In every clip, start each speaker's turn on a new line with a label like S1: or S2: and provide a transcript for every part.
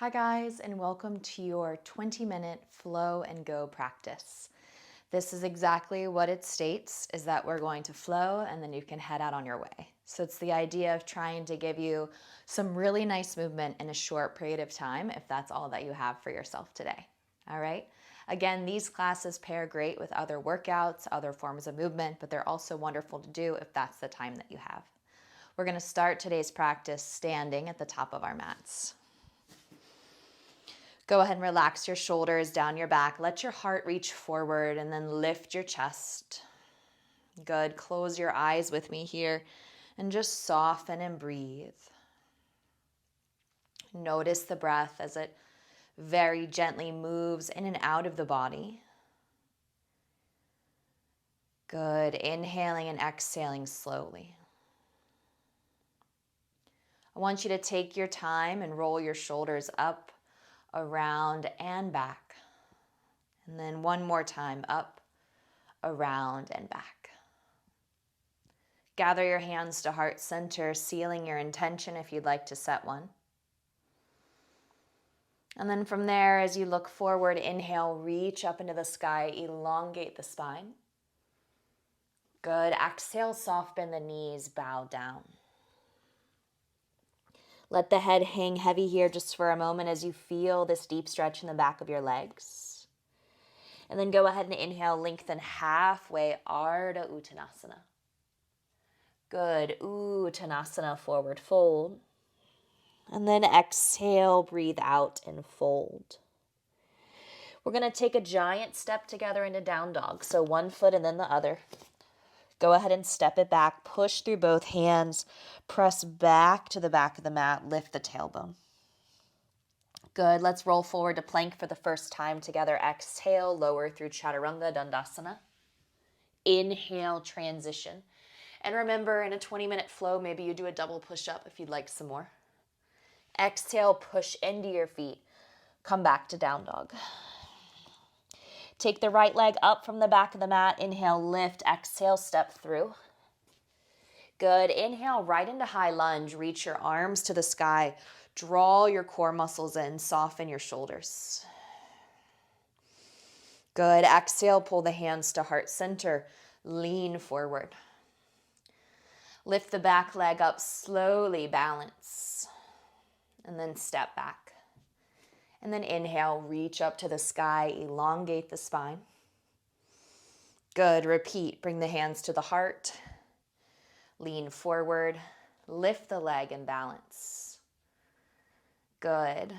S1: Hi guys, and welcome to your 20-minute flow and go practice. This is exactly what it states, is that we're going to flow and then you can head out on your way. So it's the idea of trying to give you some really nice movement in a short period of time if that's all that you have for yourself today. All right? Again, these classes pair great with other workouts, other forms of movement, but they're also wonderful to do if that's the time that you have. We're going to start today's practice standing at the top of our mats. Go ahead and relax your shoulders down your back. Let your heart reach forward and then lift your chest. Good. Close your eyes with me here and just soften and breathe. Notice the breath as it very gently moves in and out of the body. Good. Inhaling and exhaling slowly. I want you to take your time and roll your shoulders up, around, and back. And then one more time, up, around, and back. Gather your hands to heart center, sealing your intention if you'd like to set one. And then from there, as you look forward, inhale, reach up into the sky, elongate the spine. Good. Exhale, soften the knees, bow down. Let the head hang heavy here just for a moment as you feel this deep stretch in the back of your legs. And then go ahead and inhale, lengthen halfway, Ardha Uttanasana. Good. Uttanasana, forward fold. And then exhale, breathe out and fold. We're going to take a giant step together into down dog. So one foot and then the other. Go ahead and step it back. Push through both hands. Press back to the back of the mat. Lift the tailbone. Good. Let's roll forward to plank for the first time together. Exhale, lower through Chaturanga Dandasana. Inhale, transition. And remember, in a 20-minute flow, maybe you do a double push-up if you'd like some more. Exhale, push into your feet. Come back to down dog. Take the right leg up from the back of the mat. Inhale, lift. Exhale, step through. Good. Inhale, right into high lunge. Reach your arms to the sky. Draw your core muscles in. Soften your shoulders. Good. Exhale, pull the hands to heart center. Lean forward. Lift the back leg up slowly, balance. And then step back. And then inhale, reach up to the sky, elongate the spine. Good. Repeat. Bring the hands to the heart. Lean forward. Lift the leg and balance. Good.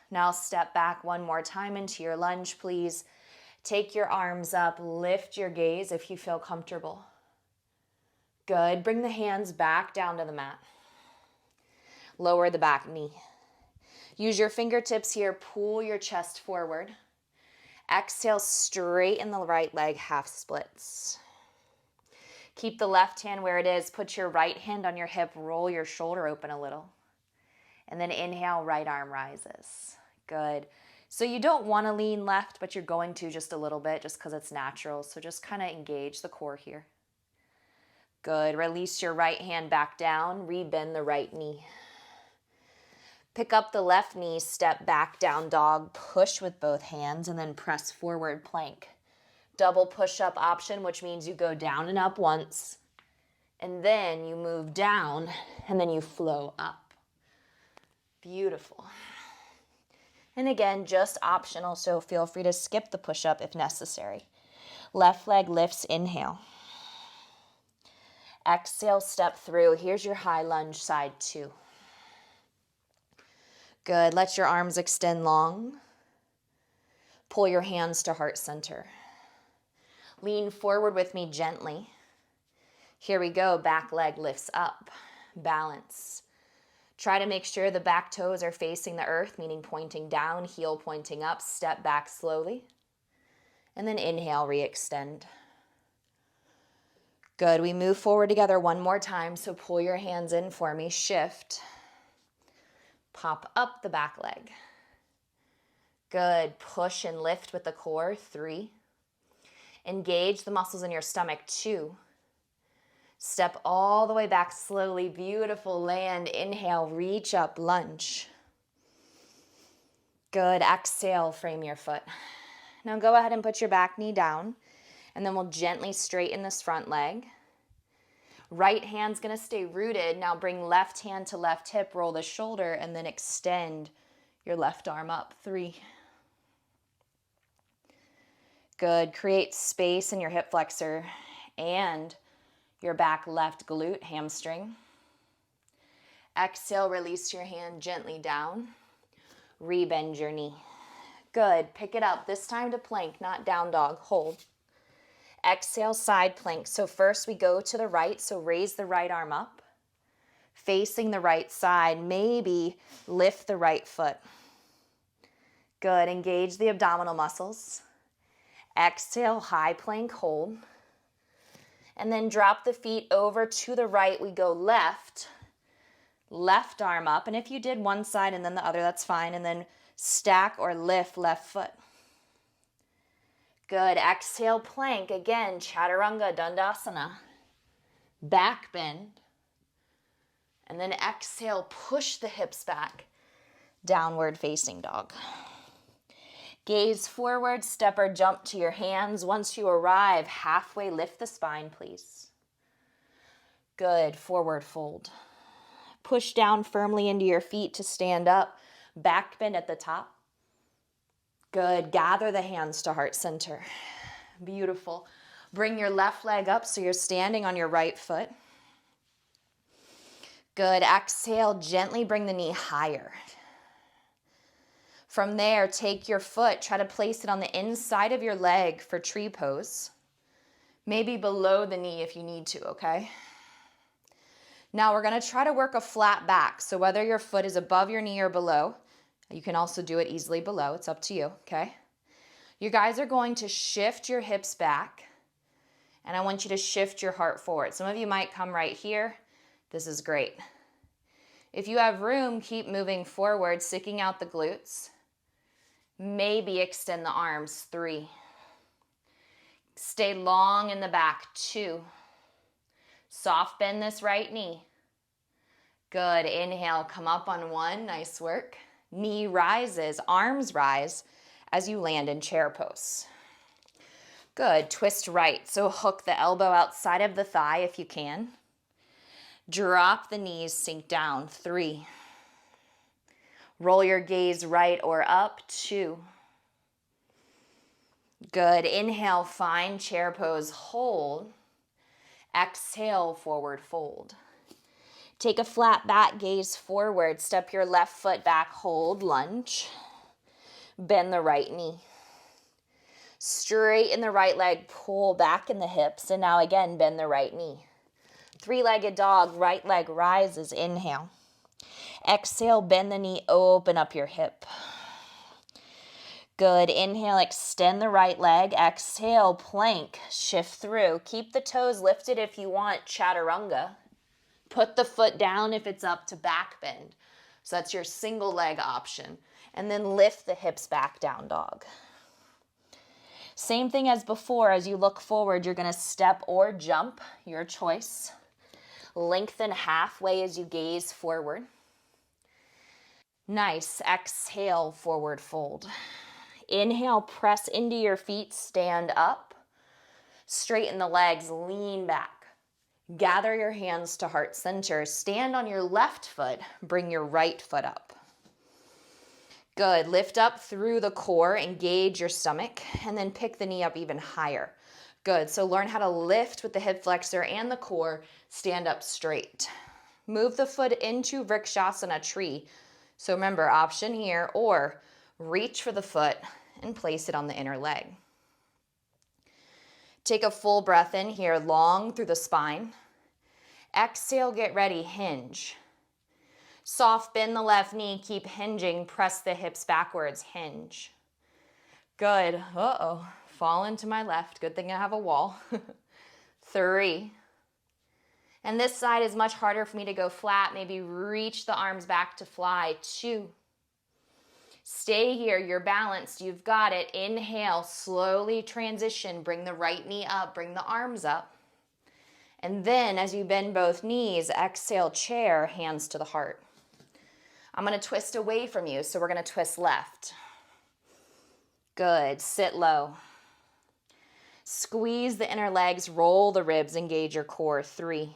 S1: Now step back one more time into your lunge, please. Take your arms up. Lift your gaze if you feel comfortable. Good. Bring the hands back down to the mat. Lower the back knee. Use your fingertips here. Pull your chest forward. Exhale, straighten the right leg, half splits. Keep the left hand where it is. Put your right hand on your hip. Roll your shoulder open a little. And then inhale, right arm rises. Good. So you don't want to lean left, but you're going to just a little bit just because it's natural. So just kind of engage the core here. Good. Release your right hand back down. Rebend the right knee. Pick up the left knee, step back, down dog, push with both hands, and then press forward plank. Double push-up option, which means you go down and up once, and then you move down, and then you flow up. Beautiful. And again, just optional, so feel free to skip the push-up if necessary. Left leg lifts, inhale. Exhale, step through. Here's your high lunge, side 2. Good. Let your arms extend long. Pull your hands to heart center. Lean forward with me gently. Here we go. Back leg lifts up. Balance. Try to make sure the back toes are facing the earth, meaning pointing down, heel pointing up. Step back slowly. And then inhale, re-extend. Good. We move forward together one more time. So pull your hands in for me. Shift. Pop up the back leg. Good. Push and lift with the core. 3. Engage the muscles in your stomach. 2. Step all the way back slowly. Beautiful. Land. Inhale. Reach up. Lunge. Good. Exhale, frame your foot. Now go ahead and put your back knee down, and then we'll gently straighten this front leg. Right hand's gonna stay rooted. Now bring left hand to left hip, roll the shoulder, and then extend your left arm up. 3. Good. Create space in your hip flexor and your back left glute, hamstring. Exhale, release your hand gently down. Rebend your knee. Good. Pick it up. This time to plank, not down dog. Hold. Exhale, side plank. So first we go to the right, so raise the right arm up. Facing the right side, maybe lift the right foot. Good. Engage the abdominal muscles. Exhale, high plank, hold. And then drop the feet over to the right. We go left arm up. And if you did one side and then the other, that's fine. And then stack or lift left foot. Good. Exhale, plank. Again, chaturanga, dandasana. Back bend. And then exhale, push the hips back. Downward facing dog. Gaze forward, step or jump to your hands. Once you arrive halfway, lift the spine, please. Good. Forward fold. Push down firmly into your feet to stand up. Back bend at the top. Good. Gather the hands to heart center. Beautiful. Bring your left leg up so you're standing on your right foot. Good. Exhale, gently bring the knee higher. From there, take your foot, try to place it on the inside of your leg for tree pose. Maybe below the knee if you need to, okay? Now we're gonna try to work a flat back. So whether your foot is above your knee or below, you can also do it easily below, it's up to you, okay? You guys are going to shift your hips back, and I want you to shift your heart forward. Some of you might come right here. This is great. If you have room, keep moving forward, sticking out the glutes. Maybe extend the arms. 3. Stay long in the back. 2. Soft bend this right knee. Good. Inhale, come up on 1. Nice work. Knee rises, arms rise as you land in chair pose. Good. Twist right. So hook the elbow outside of the thigh if you can. Drop the knees, sink down. 3. Roll your gaze right or up. 2. Good. Inhale, find chair pose. Hold. Exhale, forward fold. Take a flat back, gaze forward. Step your left foot back, hold, lunge. Bend the right knee. Straighten the right leg, pull back in the hips. And now again, bend the right knee. 3-legged dog, right leg rises, inhale. Exhale, bend the knee, open up your hip. Good. Inhale, extend the right leg. Exhale, plank, shift through. Keep the toes lifted if you want, chaturanga. Put the foot down if it's up to back bend. So that's your single leg option. And then lift the hips back, down dog. Same thing as before. As you look forward, you're going to step or jump, your choice. Lengthen halfway as you gaze forward. Nice. Exhale, forward fold. Inhale, press into your feet, stand up. Straighten the legs, lean back. Gather your hands to heart center. Stand on your left foot, bring your right foot up. Good. Lift up through the core, engage your stomach, and then pick the knee up even higher. Good. So learn how to lift with the hip flexor and the core. Stand up straight. Move the foot into Vrikshasana, tree. So remember, option here, or reach for the foot and place it on the inner leg. Take a full breath in here, long through the spine. Exhale, get ready, hinge. Soft bend the left knee, keep hinging, press the hips backwards, hinge. Good. Uh-oh, fall into my left. Good thing I have a wall. 3. And this side is much harder for me to go flat. Maybe reach the arms back to fly. 2. Stay here, you're balanced, you've got it. Inhale, slowly transition, bring the right knee up, bring the arms up. And then as you bend both knees, exhale, chair, hands to the heart. I'm gonna twist away from you, so we're gonna twist left. Good. Sit low. Squeeze the inner legs, roll the ribs, engage your core. 3,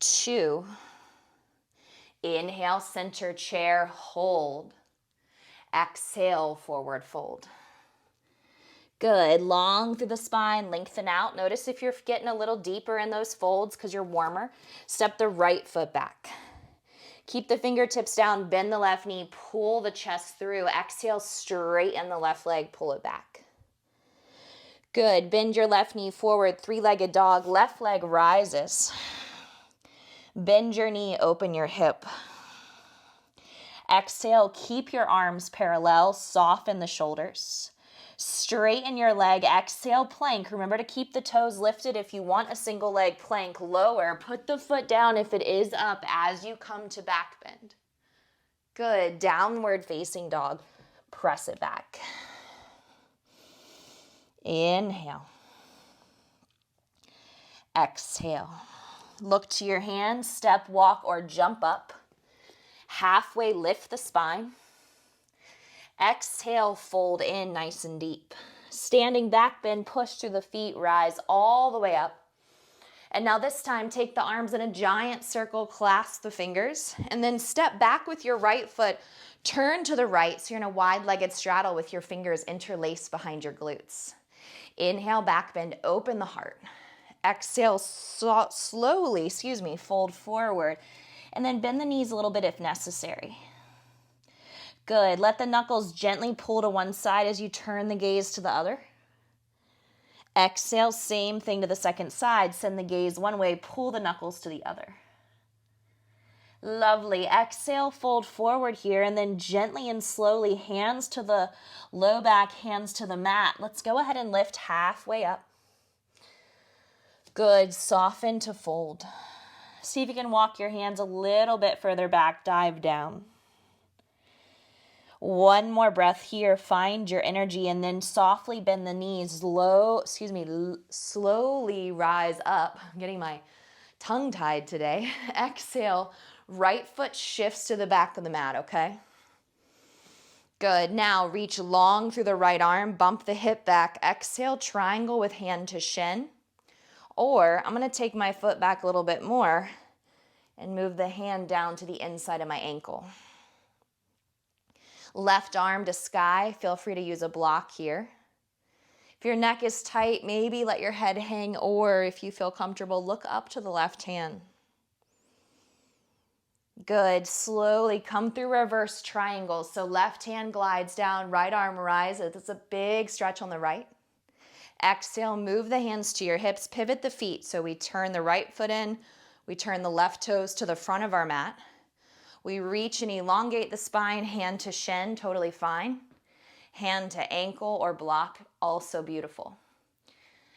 S1: 2. Inhale, center chair, hold. Exhale, forward fold. Good. Long through the spine, lengthen out. Notice if you're getting a little deeper in those folds because you're warmer. Step the right foot back. Keep the fingertips down, bend the left knee, pull the chest through. Exhale, straighten the left leg, pull it back. Good. Bend your left knee forward, three-legged dog. Left leg rises. Bend your knee, open your hip. Exhale, keep your arms parallel, soften the shoulders. Straighten your leg, exhale, plank. Remember to keep the toes lifted. If you want a single leg plank, lower. Put the foot down if it is up as you come to back bend. Good. Downward facing dog. Press it back. Inhale. Exhale. Look to your hands, step, walk, or jump up. Halfway lift the spine. Exhale, fold in nice and deep. Standing back bend, push through the feet, rise all the way up. And now this time, take the arms in a giant circle, clasp the fingers, and then step back with your right foot. Turn to the right, so you're in a wide-legged straddle with your fingers interlaced behind your glutes. Inhale, back bend, open the heart. Exhale, slowly, fold forward. And then bend the knees a little bit if necessary. Good. Let the knuckles gently pull to one side as you turn the gaze to the other. Exhale, same thing to the second side. Send the gaze one way, pull the knuckles to the other. Lovely. Exhale, fold forward here, and then gently and slowly, hands to the low back, hands to the mat. Let's go ahead and lift halfway up. Good. Soften to fold. See if you can walk your hands a little bit further back, dive down. One more breath here, find your energy, and then softly bend the knees, slowly rise up. I'm getting my tongue tied today. Exhale, right foot shifts to the back of the mat, okay? Good. Now reach long through the right arm, bump the hip back. Exhale, triangle with hand to shin. Or I'm going to take my foot back a little bit more and move the hand down to the inside of my ankle. Left arm to sky. Feel free to use a block here. If your neck is tight, maybe let your head hang, or if you feel comfortable, look up to the left hand. Good. Slowly come through reverse triangle. So left hand glides down, right arm rises. It's a big stretch on the right. Exhale, move the hands to your hips, pivot the feet. So we turn the right foot in, we turn the left toes to the front of our mat. We reach and elongate the spine, hand to shin, totally fine. Hand to ankle or block, also beautiful.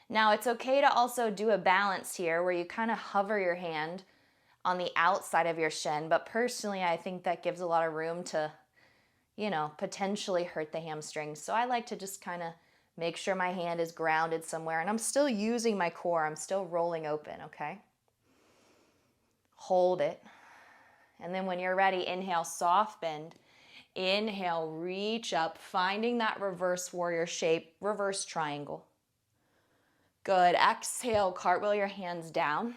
S1: Now it's okay to also do a balance here where you kind of hover your hand on the outside of your shin, but personally I think that gives a lot of room to, potentially hurt the hamstrings. So I like to just kind of make sure my hand is grounded somewhere and I'm still using my core, I'm still rolling open, okay? Hold it. And then when you're ready, inhale, soft bend. Inhale, reach up, finding that reverse warrior shape, reverse triangle. Good. Exhale, cartwheel your hands down.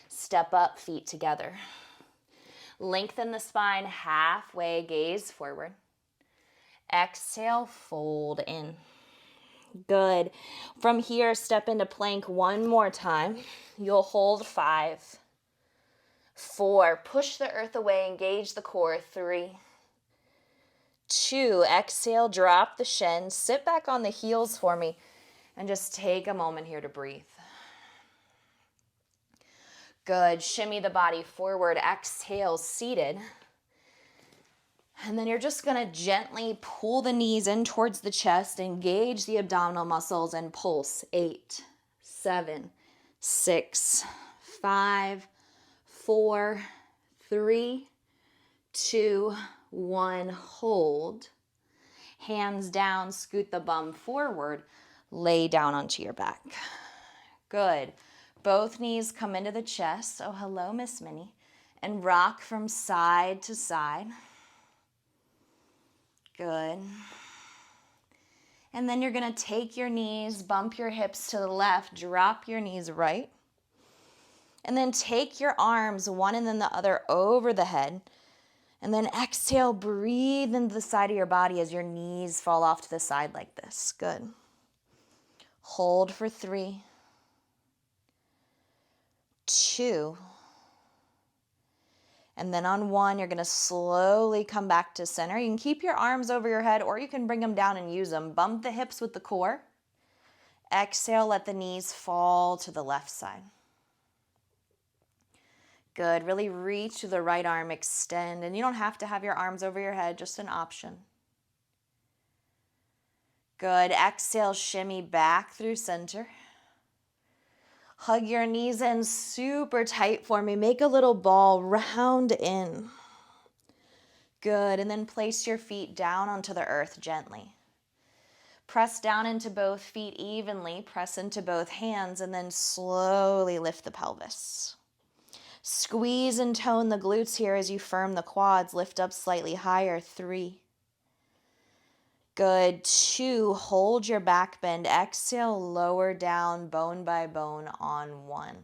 S1: Step up, feet together. Lengthen the spine halfway, gaze forward. Exhale, fold in. Good. From here, step into plank one more time. You'll hold 5. 4, push the earth away, engage the core. 3, 2, exhale, drop the shin, sit back on the heels for me, and just take a moment here to breathe. Good, shimmy the body forward, exhale, seated. And then you're just gonna gently pull the knees in towards the chest, engage the abdominal muscles, and pulse. 8, 7, 6, 5, 4, 3, 2, 1, hold. Hands down, scoot the bum forward, lay down onto your back. Good. Both knees come into the chest. Oh, hello, Miss Minnie. And rock from side to side. Good. And then you're going to take your knees, bump your hips to the left, drop your knees right. And then take your arms, one and then the other, over the head. And then exhale, breathe into the side of your body as your knees fall off to the side like this. Good. Hold for 3, 2, and then on 1, you're going to slowly come back to center. You can keep your arms over your head or you can bring them down and use them. Bump the hips with the core. Exhale, let the knees fall to the left side. Good. Really reach to the right arm, extend. And you don't have to have your arms over your head, just an option. Good. Exhale, shimmy back through center. Hug your knees in super tight for me. Make a little ball, round in. Good. And then place your feet down onto the earth gently. Press down into both feet evenly. Press into both hands and then slowly lift the pelvis. Squeeze and tone the glutes here as you firm the quads. Lift up slightly higher. 3. Good. 2. Hold your back bend. Exhale, lower down bone by bone on 1.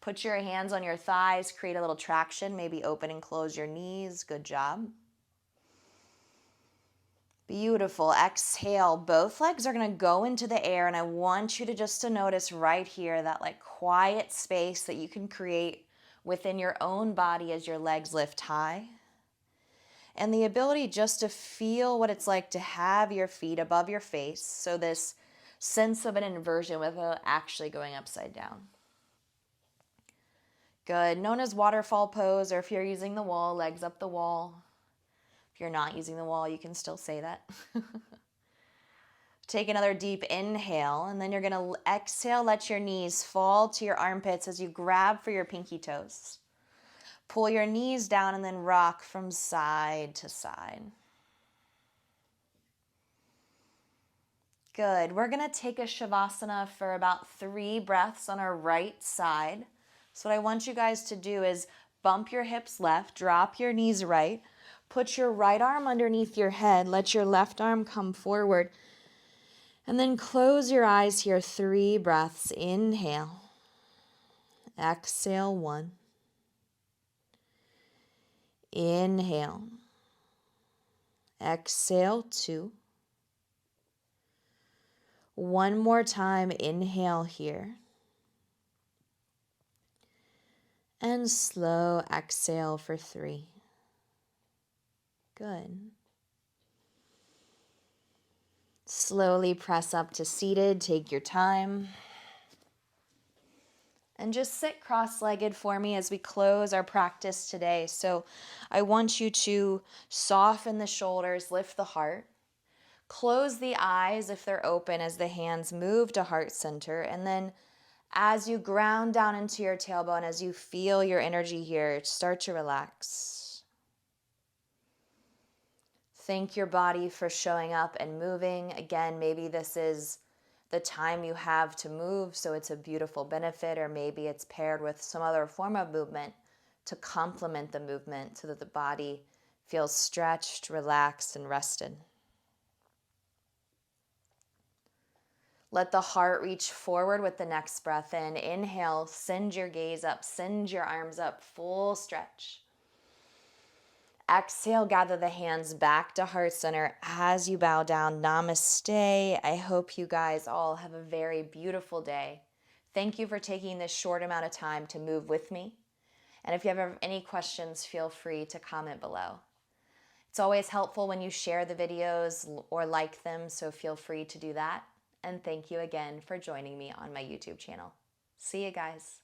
S1: Put your hands on your thighs. Create a little traction. Maybe open and close your knees. Good job. Beautiful. Exhale. Both legs are going to go into the air, and I want you to notice right here that like quiet space that you can create within your own body as your legs lift high. And the ability just to feel what it's like to have your feet above your face. So this sense of an inversion without actually going upside down. Good. Known as waterfall pose, or if you're using the wall, legs up the wall. If you're not using the wall, you can still say that. Take another deep inhale, and then you're going to exhale, let your knees fall to your armpits as you grab for your pinky toes. Pull your knees down and then rock from side to side. Good. We're going to take a Shavasana for about 3 breaths on our right side. So what I want you guys to do is bump your hips left, drop your knees right, put your right arm underneath your head, let your left arm come forward. And then close your eyes here, 3 breaths. Inhale. Exhale, 1. Inhale. Exhale, 2. One more time, inhale here. And slow exhale for 3. Good. Slowly press up to seated. Take your time. And just sit cross-legged for me as we close our practice today. So I want you to soften the shoulders, lift the heart. Close the eyes if they're open as the hands move to heart center. And then as you ground down into your tailbone, as you feel your energy here, start to relax. Thank your body for showing up and moving. Again, maybe this is the time you have to move, so it's a beautiful benefit, or maybe it's paired with some other form of movement to complement the movement so that the body feels stretched, relaxed, and rested. Let the heart reach forward with the next breath in. Inhale, send your gaze up, send your arms up, full stretch. Exhale, gather the hands back to heart center as you bow down. Namaste. I hope you guys all have a very beautiful day. Thank you for taking this short amount of time to move with me. And if you have any questions, feel free to comment below. It's always helpful when you share the videos or like them, so feel free to do that. And thank you again for joining me on my YouTube channel. See you guys.